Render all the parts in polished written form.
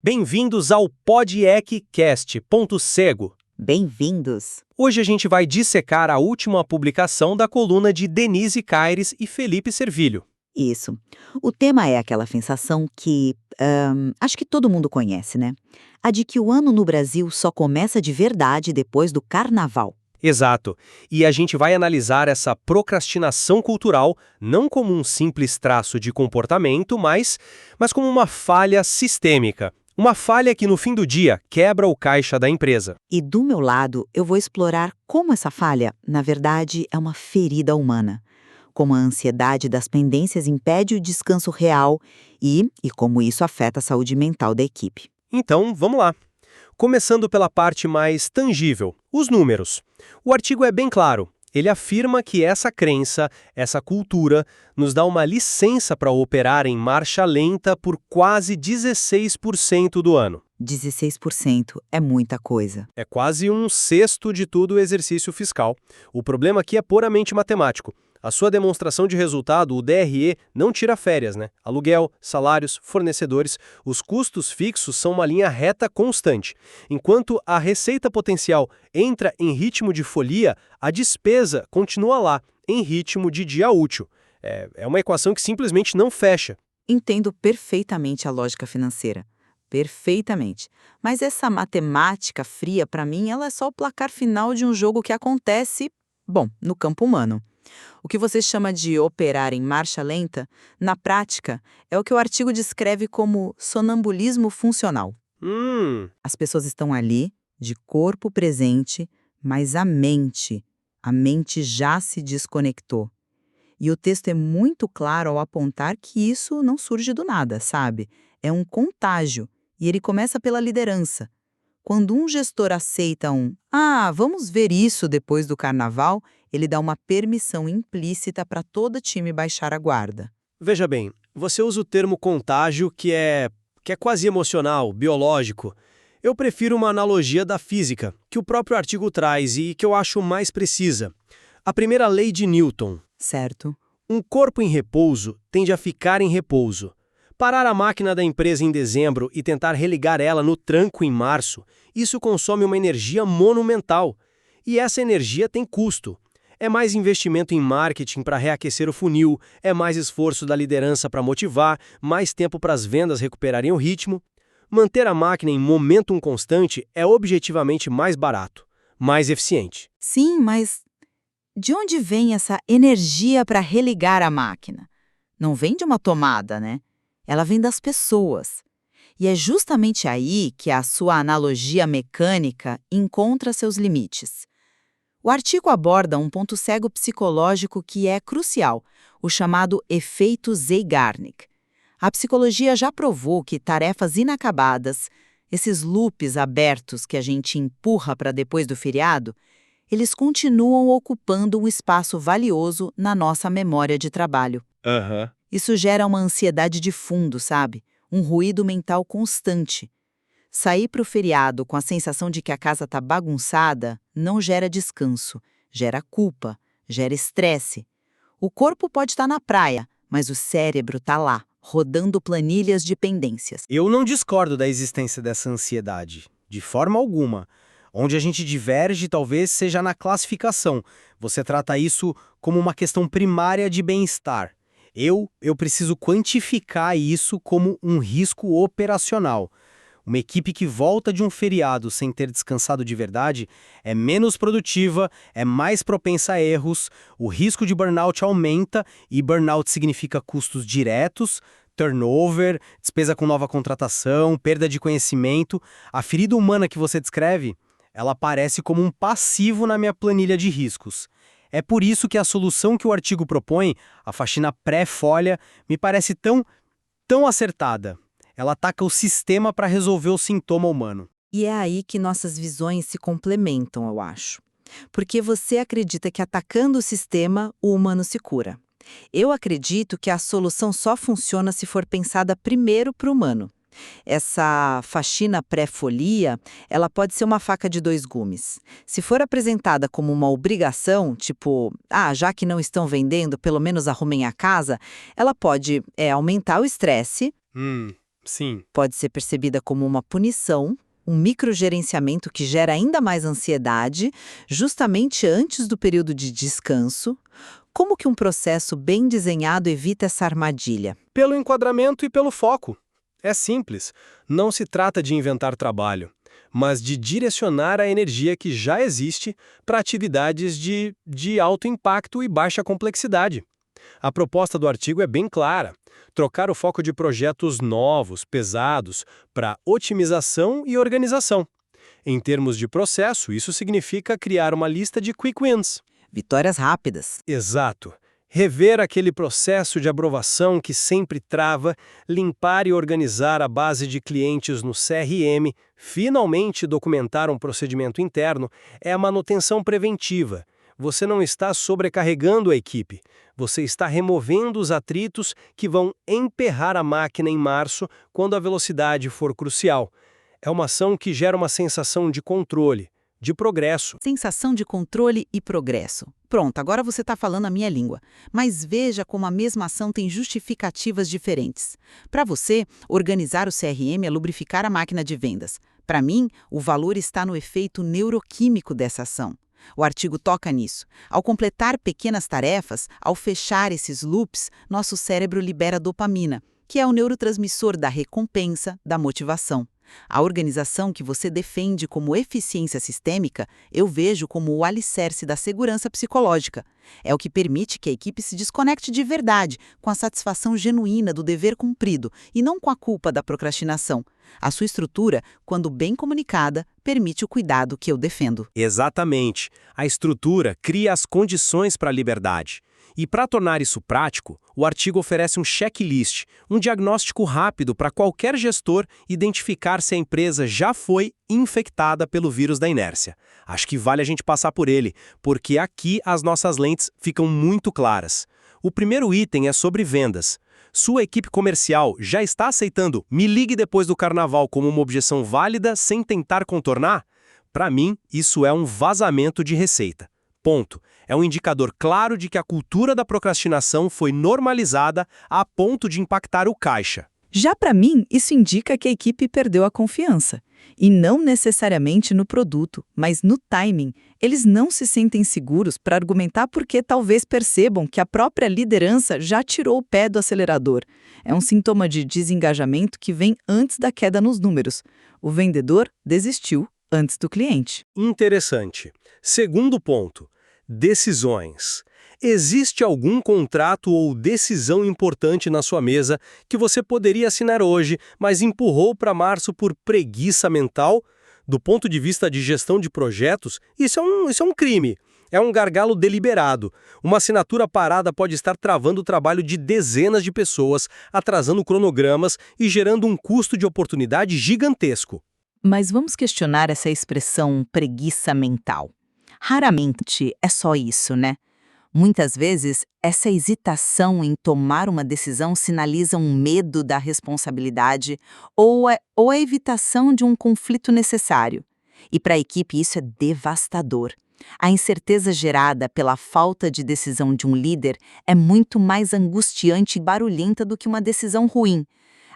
Bem-vindos ao PodEcCast.cego. Bem-vindos! Hoje a gente vai dissecar a última publicação da coluna de Denise Caires e Felipe Servilho. Isso. O tema é aquela sensação que, acho que todo mundo conhece, né? A de que o ano no Brasil só começa de verdade depois do Carnaval. Exato. E a gente vai analisar essa procrastinação cultural não como um simples traço de comportamento, mas como uma falha sistêmica. Uma falha que, no fim do dia, quebra o caixa da empresa. E do meu lado, eu vou explorar como essa falha, na verdade, é uma ferida humana. Como a ansiedade das pendências impede o descanso real e como isso afeta a saúde mental da equipe. Então, vamos lá. Começando pela parte mais tangível, os números. O artigo é bem claro. Ele afirma que essa crença, essa cultura, nos dá uma licença para operar em marcha lenta por quase 16% do ano. 16% é muita coisa. É quase um sexto de todo o exercício fiscal. O problema aqui é puramente matemático. A sua demonstração de resultado, o DRE, não tira férias, né? Aluguel, salários, fornecedores, os custos fixos são uma linha reta constante. Enquanto a receita potencial entra em ritmo de folia, a despesa continua lá, em ritmo de dia útil. É uma equação que simplesmente não fecha. Entendo perfeitamente a lógica financeira. Perfeitamente. Mas essa matemática fria, para mim, ela é só o placar final de um jogo que acontece, bom, no campo humano. O que você chama de operar em marcha lenta, na prática, é o que o artigo descreve como sonambulismo funcional. As pessoas estão ali, de corpo presente, mas a mente já se desconectou. E o texto é muito claro ao apontar que isso não surge do nada, sabe? É um contágio, e ele começa pela liderança. Quando um gestor aceita vamos ver isso depois do carnaval, ele dá uma permissão implícita para todo time baixar a guarda. Veja bem, você usa o termo contágio que é quase emocional, biológico. Eu prefiro uma analogia da física, que o próprio artigo traz e que eu acho mais precisa. A primeira lei de Newton. Certo. Um corpo em repouso tende a ficar em repouso. Parar a máquina da empresa em dezembro e tentar religar ela no tranco em março, isso consome uma energia monumental. E essa energia tem custo. É mais investimento em marketing para reaquecer o funil, é mais esforço da liderança para motivar, mais tempo para as vendas recuperarem o ritmo. Manter a máquina em momentum constante é objetivamente mais barato, mais eficiente. Sim, mas de onde vem essa energia para religar a máquina? Não vem de uma tomada, né? Ela vem das pessoas. E é justamente aí que a sua analogia mecânica encontra seus limites. O artigo aborda um ponto cego psicológico que é crucial, o chamado efeito Zeigarnik. A psicologia já provou que tarefas inacabadas, esses loops abertos que a gente empurra para depois do feriado, eles continuam ocupando um espaço valioso na nossa memória de trabalho. Isso gera uma ansiedade de fundo, sabe? Um ruído mental constante. Sair para o feriado com a sensação de que a casa está bagunçada não gera descanso, gera culpa, gera estresse. O corpo pode estar na praia, mas o cérebro está lá, rodando planilhas de pendências. Eu não discordo da existência dessa ansiedade, de forma alguma. Onde a gente diverge talvez seja na classificação. Você trata isso como uma questão primária de bem-estar. Eu preciso quantificar isso como um risco operacional. Uma equipe que volta de um feriado sem ter descansado de verdade é menos produtiva, é mais propensa a erros, o risco de burnout aumenta e burnout significa custos diretos, turnover, despesa com nova contratação, perda de conhecimento. A ferida humana que você descreve, ela aparece como um passivo na minha planilha de riscos. É por isso que a solução que o artigo propõe, a faxina pré-folha, me parece tão acertada. Ela ataca o sistema para resolver o sintoma humano. E é aí que nossas visões se complementam, eu acho. Porque você acredita que atacando o sistema, o humano se cura. Eu acredito que a solução só funciona se for pensada primeiro para o humano. Essa faxina pré-folia, ela pode ser uma faca de dois gumes. Se for apresentada como uma obrigação, tipo, já que não estão vendendo, pelo menos arrumem a casa, ela pode aumentar o estresse, Sim. Pode ser percebida como uma punição, um microgerenciamento que gera ainda mais ansiedade, justamente antes do período de descanso. Como que um processo bem desenhado evita essa armadilha? Pelo enquadramento e pelo foco. É simples. Não se trata de inventar trabalho, mas de direcionar a energia que já existe para atividades de alto impacto e baixa complexidade. A proposta do artigo é bem clara: trocar o foco de projetos novos, pesados, para otimização e organização. Em termos de processo, isso significa criar uma lista de quick wins. Vitórias rápidas. Exato. Rever aquele processo de aprovação que sempre trava, limpar e organizar a base de clientes no CRM, finalmente documentar um procedimento interno, é a manutenção preventiva. Você não está sobrecarregando a equipe, você está removendo os atritos que vão emperrar a máquina em março quando a velocidade for crucial. É uma ação que gera uma sensação de controle, de progresso. Sensação de controle e progresso. Pronto, agora você está falando a minha língua. Mas veja como a mesma ação tem justificativas diferentes. Para você, organizar o CRM é lubrificar a máquina de vendas. Para mim, o valor está no efeito neuroquímico dessa ação. O artigo toca nisso. Ao completar pequenas tarefas, ao fechar esses loops, nosso cérebro libera dopamina, que é o neurotransmissor da recompensa, da motivação. A organização que você defende como eficiência sistêmica, eu vejo como o alicerce da segurança psicológica. É o que permite que a equipe se desconecte de verdade, com a satisfação genuína do dever cumprido e não com a culpa da procrastinação. A sua estrutura, quando bem comunicada, permite o cuidado que eu defendo. Exatamente. A estrutura cria as condições para a liberdade. E para tornar isso prático, o artigo oferece um checklist, um diagnóstico rápido para qualquer gestor identificar se a empresa já foi infectada pelo vírus da inércia. Acho que vale a gente passar por ele, porque aqui as nossas lentes ficam muito claras. O primeiro item é sobre vendas. Sua equipe comercial já está aceitando "me ligue depois do carnaval" como uma objeção válida sem tentar contornar? Para mim, isso é um vazamento de receita. Ponto. É um indicador claro de que a cultura da procrastinação foi normalizada a ponto de impactar o caixa. Já para mim, isso indica que a equipe perdeu a confiança. E não necessariamente no produto, mas no timing. Eles não se sentem seguros para argumentar porque talvez percebam que a própria liderança já tirou o pé do acelerador. É um sintoma de desengajamento que vem antes da queda nos números. O vendedor desistiu antes do cliente. Interessante. Segundo ponto. Decisões. Existe algum contrato ou decisão importante na sua mesa que você poderia assinar hoje, mas empurrou para março por preguiça mental? Do ponto de vista de gestão de projetos, isso é um crime. É um gargalo deliberado. Uma assinatura parada pode estar travando o trabalho de dezenas de pessoas, atrasando cronogramas e gerando um custo de oportunidade gigantesco. Mas vamos questionar essa expressão preguiça mental. Raramente é só isso, né? Muitas vezes, essa hesitação em tomar uma decisão sinaliza um medo da responsabilidade ou a evitação de um conflito necessário. E para a equipe isso é devastador. A incerteza gerada pela falta de decisão de um líder é muito mais angustiante e barulhenta do que uma decisão ruim.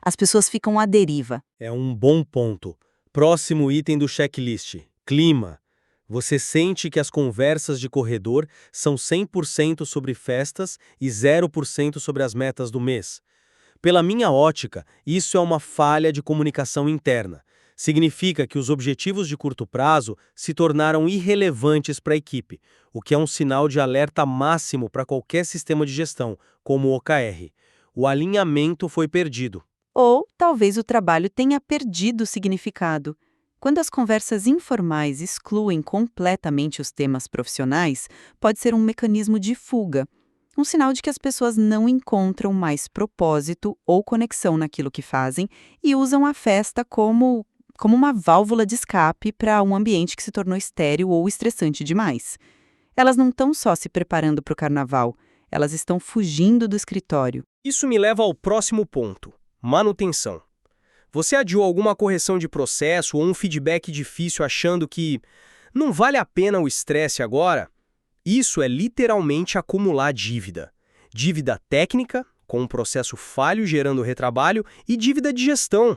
As pessoas ficam à deriva. É um bom ponto. Próximo item do checklist: clima. Você sente que as conversas de corredor são 100% sobre festas e 0% sobre as metas do mês. Pela minha ótica, isso é uma falha de comunicação interna. Significa que os objetivos de curto prazo se tornaram irrelevantes para a equipe, o que é um sinal de alerta máximo para qualquer sistema de gestão, como o OKR. O alinhamento foi perdido. Ou talvez o trabalho tenha perdido o significado. Quando as conversas informais excluem completamente os temas profissionais, pode ser um mecanismo de fuga, um sinal de que as pessoas não encontram mais propósito ou conexão naquilo que fazem e usam a festa como uma válvula de escape para um ambiente que se tornou estéril ou estressante demais. Elas não estão só se preparando para o carnaval, elas estão fugindo do escritório. Isso me leva ao próximo ponto: manutenção. Você adiou alguma correção de processo ou um feedback difícil achando que não vale a pena o estresse agora? Isso é literalmente acumular dívida. Dívida técnica, com um processo falho gerando retrabalho e dívida de gestão.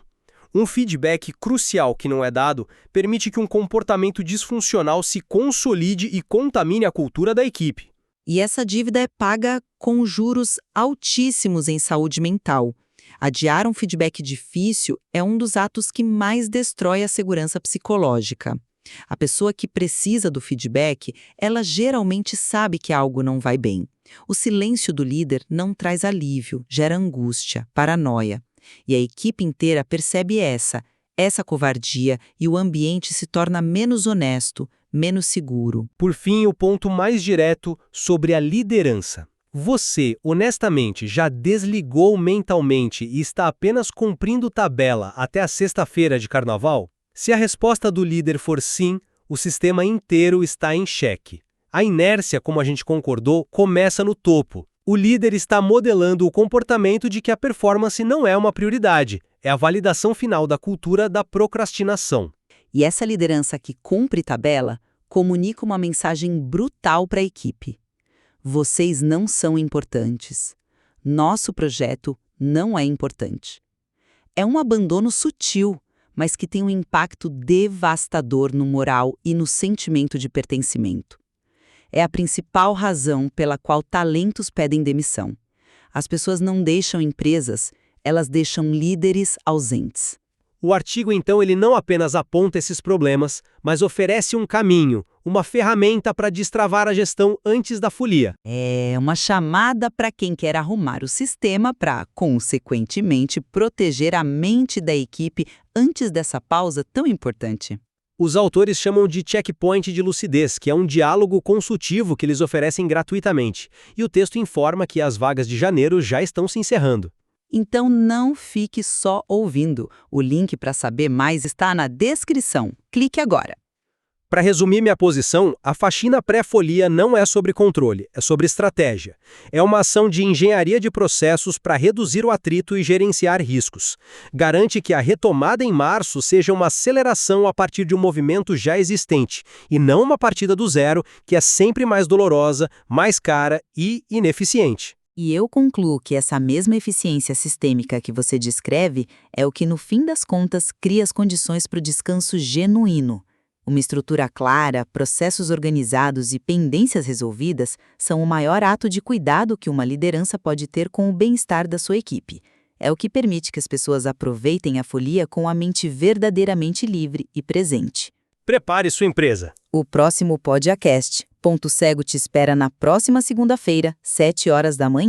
Um feedback crucial que não é dado permite que um comportamento disfuncional se consolide e contamine a cultura da equipe. E essa dívida é paga com juros altíssimos em saúde mental. Adiar um feedback difícil é um dos atos que mais destrói a segurança psicológica. A pessoa que precisa do feedback, ela geralmente sabe que algo não vai bem. O silêncio do líder não traz alívio, gera angústia, paranoia. E a equipe inteira percebe essa covardia e o ambiente se torna menos honesto, menos seguro. Por fim, o ponto mais direto sobre a liderança. Você, honestamente, já desligou mentalmente e está apenas cumprindo tabela até a sexta-feira de carnaval? Se a resposta do líder for sim, o sistema inteiro está em xeque. A inércia, como a gente concordou, começa no topo. O líder está modelando o comportamento de que a performance não é uma prioridade, é a validação final da cultura da procrastinação. E essa liderança que cumpre tabela comunica uma mensagem brutal para a equipe. Vocês não são importantes. Nosso projeto não é importante. É um abandono sutil, mas que tem um impacto devastador no moral e no sentimento de pertencimento. É a principal razão pela qual talentos pedem demissão. As pessoas não deixam empresas, elas deixam líderes ausentes. O artigo, então, ele não apenas aponta esses problemas, mas oferece um caminho, uma ferramenta para destravar a gestão antes da folia. É uma chamada para quem quer arrumar o sistema para, consequentemente, proteger a mente da equipe antes dessa pausa tão importante. Os autores chamam de checkpoint de lucidez, que é um diálogo consultivo que eles oferecem gratuitamente. E o texto informa que as vagas de janeiro já estão se encerrando. Então não fique só ouvindo. O link para saber mais está na descrição. Clique agora. Para resumir minha posição, a faxina pré-folia não é sobre controle, é sobre estratégia. É uma ação de engenharia de processos para reduzir o atrito e gerenciar riscos. Garante que a retomada em março seja uma aceleração a partir de um movimento já existente, e não uma partida do zero, que é sempre mais dolorosa, mais cara e ineficiente. E eu concluo que essa mesma eficiência sistêmica que você descreve é o que, no fim das contas, cria as condições para o descanso genuíno. Uma estrutura clara, processos organizados e pendências resolvidas são o maior ato de cuidado que uma liderança pode ter com o bem-estar da sua equipe. É o que permite que as pessoas aproveitem a folia com a mente verdadeiramente livre e presente. Prepare sua empresa. O próximo podcast, Ponto Cego, te espera na próxima segunda-feira, 7 horas da manhã.